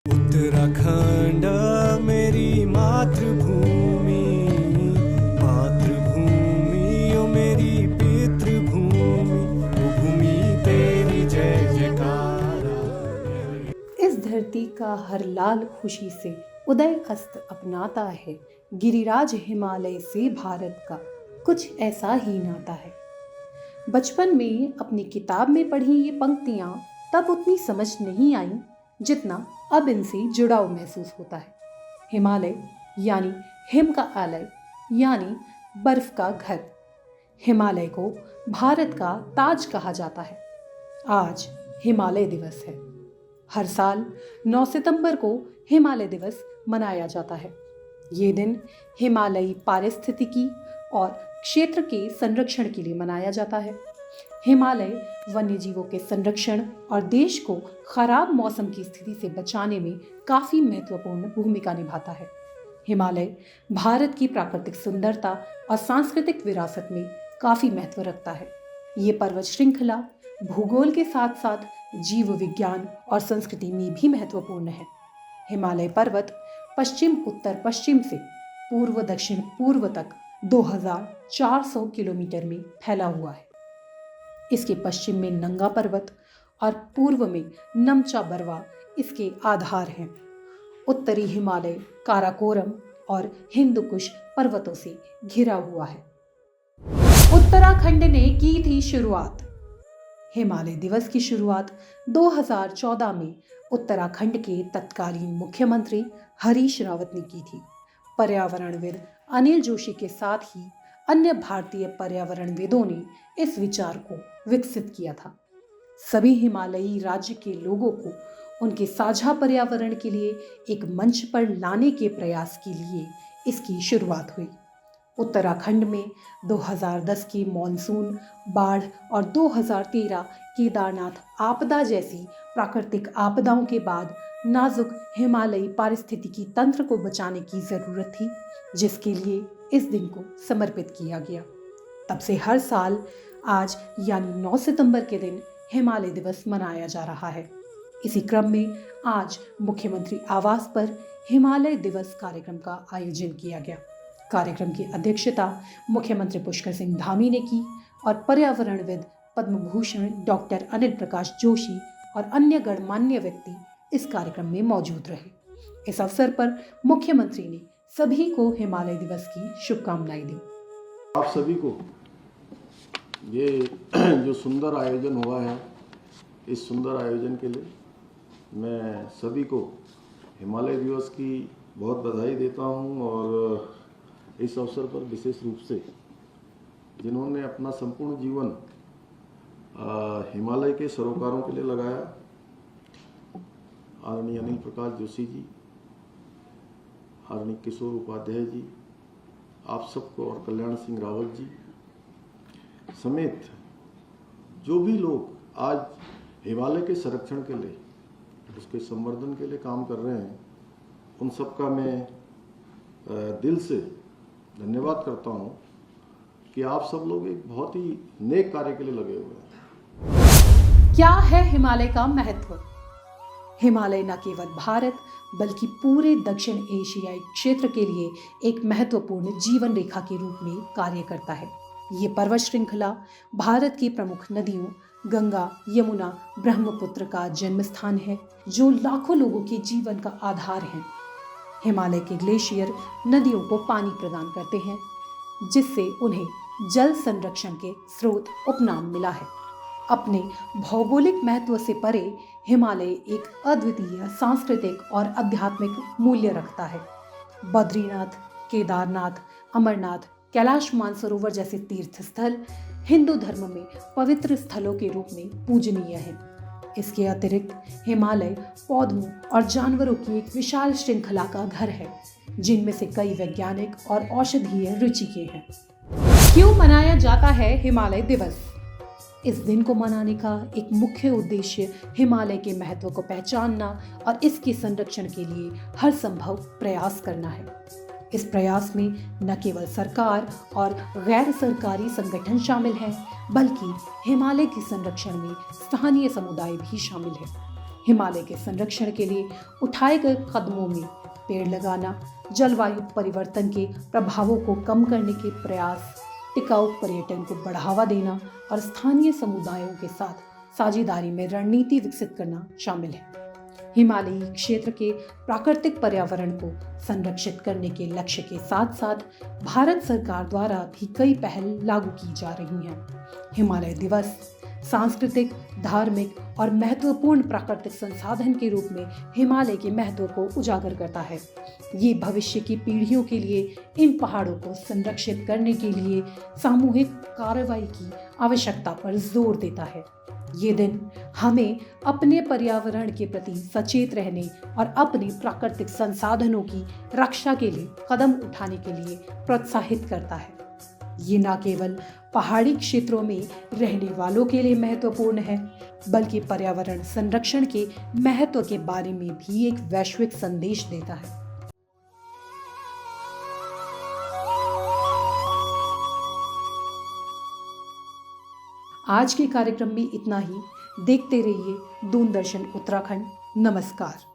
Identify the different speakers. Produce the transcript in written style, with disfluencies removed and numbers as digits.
Speaker 1: उत्तराखंड मेरी मातृभूमि, मातृभूमि ओ मेरी पितृभूमि, वो भूमि तेरी जय जयकारा।
Speaker 2: इस धरती का हर लाल खुशी से उदय अस्त अपनाता है। गिरिराज हिमालय से भारत का कुछ ऐसा ही नाता है। बचपन में अपनी किताब में पढ़ी ये पंक्तियां तब उतनी समझ नहीं आई जितना अब इनसे जुड़ाव महसूस होता है। हिमालय यानी हिम का आलय, यानी बर्फ का घर। हिमालय को भारत का ताज कहा जाता है। आज हिमालय दिवस है। हर साल 9 सितंबर को हिमालय दिवस मनाया जाता है। ये दिन हिमालयी पारिस्थितिकी और क्षेत्र के संरक्षण के लिए मनाया जाता है। हिमालय वन्यजीवों के संरक्षण और देश को खराब मौसम की स्थिति से बचाने में काफी महत्वपूर्ण भूमिका निभाता है। हिमालय भारत की प्राकृतिक सुंदरता और सांस्कृतिक विरासत में काफी महत्व रखता है। ये पर्वत श्रृंखला भूगोल के साथ साथ जीव विज्ञान और संस्कृति में भी महत्वपूर्ण है। हिमालय पर्वत पश्चिम उत्तर पश्चिम से पूर्व दक्षिण पूर्व तक 2400 किलोमीटर में फैला हुआ है। इसके पश्चिम में नंगा पर्वत और पूर्व में नमचा बरवा इसके आधार हैं। उत्तरी हिमालय काराकोरम और हिंदुकुश पर्वतों से घिरा हुआ है। उत्तराखंड ने की थी शुरुआत। हिमालय दिवस की शुरुआत 2014 में उत्तराखंड के तत्कालीन मुख्यमंत्री हरीश रावत ने की थी। पर्यावरणविद अनिल जोशी के साथ ही अन्य भारतीय पर्यावरणविदों ने इस विचार को विकसित किया था। सभी हिमालयी राज्य के लोगों को उनके साझा पर्यावरण के लिए एक मंच पर लाने के प्रयास के लिए इसकी शुरुआत हुई। उत्तराखंड में 2010 की मॉनसून, बाढ़ और 2013 केदारनाथ आपदा जैसी प्राकृतिक आपदाओं के बाद नाजुक हिमालयी पारिस्थितिकी तंत्र को बचाने की जरूरत थी, जिसके लिए इस दिन को समर्पित किया गया। तब से हर साल आज यानी 9 सितंबर के दिन हिमालय दिवस मनाया जा रहा है। इसी क्रम में आज मुख्यमंत्री आवास पर हिमालय दिवस कार्यक्रम का आयोजन किया गया। कार्यक्रम की अध्यक्षता मुख्यमंत्री पुष्कर सिंह धामी ने की और पर्यावरणविद पद्म भूषण डॉक्टर अनिल प्रकाश जोशी और अन्य गणमान्य व्यक्ति इस कार्यक्रम में मौजूद रहे। इस अवसर पर मुख्यमंत्री ने सभी को हिमालय दिवस की शुभकामनाएं दी।
Speaker 3: आप सभी को ये जो सुंदर आयोजन हुआ है, इस सुंदर आयोजन के लिए मैं सभी को हिमालय दिवस की बहुत बधाई देता हूं और इस अवसर पर विशेष रूप से जिन्होंने अपना संपूर्ण जीवन हिमालय के सरोकारों के लिए लगाया, आदरणीय अनिल प्रकाश जोशी जी, आदरणीय किशोर उपाध्याय जी, आप सबको और कल्याण सिंह रावत जी समेत जो भी लोग आज हिमालय के संरक्षण के लिए, उसके संवर्धन के लिए काम कर रहे हैं, उन सबका मैं दिल से धन्यवाद करता हूं कि आप सब लोग एक बहुत ही नेक कार्य के लिए लगे हुए हैं।
Speaker 2: क्या है हिमालय का महत्व? हिमालय न केवल भारत बल्कि पूरे दक्षिण एशियाई क्षेत्र के लिए एक महत्वपूर्ण जीवन रेखा के रूप में कार्य करता है। ये पर्वत श्रृंखला भारत की प्रमुख नदियों गंगा, यमुना, ब्रह्मपुत्र का जन्म स्थान है, जो लाखों लोगों के जीवन का आधार है। हिमालय के ग्लेशियर नदियों को पानी प्रदान करते हैं, जिससे उन्हें जल संरक्षण के स्रोत उपनाम मिला है। अपने भौगोलिक महत्व से परे हिमालय एक अद्वितीय सांस्कृतिक और आध्यात्मिक मूल्य रखता है। बद्रीनाथ, केदारनाथ, अमरनाथ, कैलाश मानसरोवर जैसे तीर्थ स्थल हिंदू धर्म में पवित्र स्थलों के रूप में पूजनीय हैं। इसके अतिरिक्त हिमालय पौधों और जानवरों की एक विशाल श्रृंखला का घर है, जिनमें से कई वैज्ञानिक और औषधीय रुचि के हैं। क्यों मनाया जाता है हिमालय दिवस? इस दिन को मनाने का एक मुख्य उद्देश्य हिमालय के महत्व को पहचानना और इसके संरक्षण के लिए हर संभव प्रयास करना है। इस प्रयास में न केवल सरकार और गैर सरकारी संगठन शामिल हैं, बल्कि हिमालय के संरक्षण में स्थानीय समुदाय भी शामिल है। हिमालय के संरक्षण के लिए उठाए गए कदमों में पेड़ लगाना, जलवायु परिवर्तन के प्रभावों को कम करने के प्रयास, टिकाऊ पर्यटन को बढ़ावा देना और स्थानीय समुदायों के साथ साझेदारी में रणनीति विकसित करना शामिल है। हिमालयी क्षेत्र के प्राकृतिक पर्यावरण को संरक्षित करने के लक्ष्य के साथ साथ भारत सरकार द्वारा भी कई पहल लागू की जा रही हैं। हिमालय दिवस सांस्कृतिक, धार्मिक और महत्वपूर्ण प्राकृतिक संसाधन के रूप में हिमालय के महत्व को उजागर करता है। ये भविष्य की पीढ़ियों के लिए इन पहाड़ों को संरक्षित करने के लिए सामूहिक कार्रवाई की आवश्यकता पर जोर देता है। ये दिन हमें अपने पर्यावरण के प्रति सचेत रहने और अपने प्राकृतिक संसाधनों की रक्षा के लिए कदम उठाने के लिए प्रोत्साहित करता है। ये न केवल पहाड़ी क्षेत्रों में रहने वालों के लिए महत्वपूर्ण है, बल्कि पर्यावरण संरक्षण के महत्व के बारे में भी एक वैश्विक संदेश देता है। आज के कार्यक्रम में इतना ही। देखते रहिए दूरदर्शन उत्तराखंड। नमस्कार।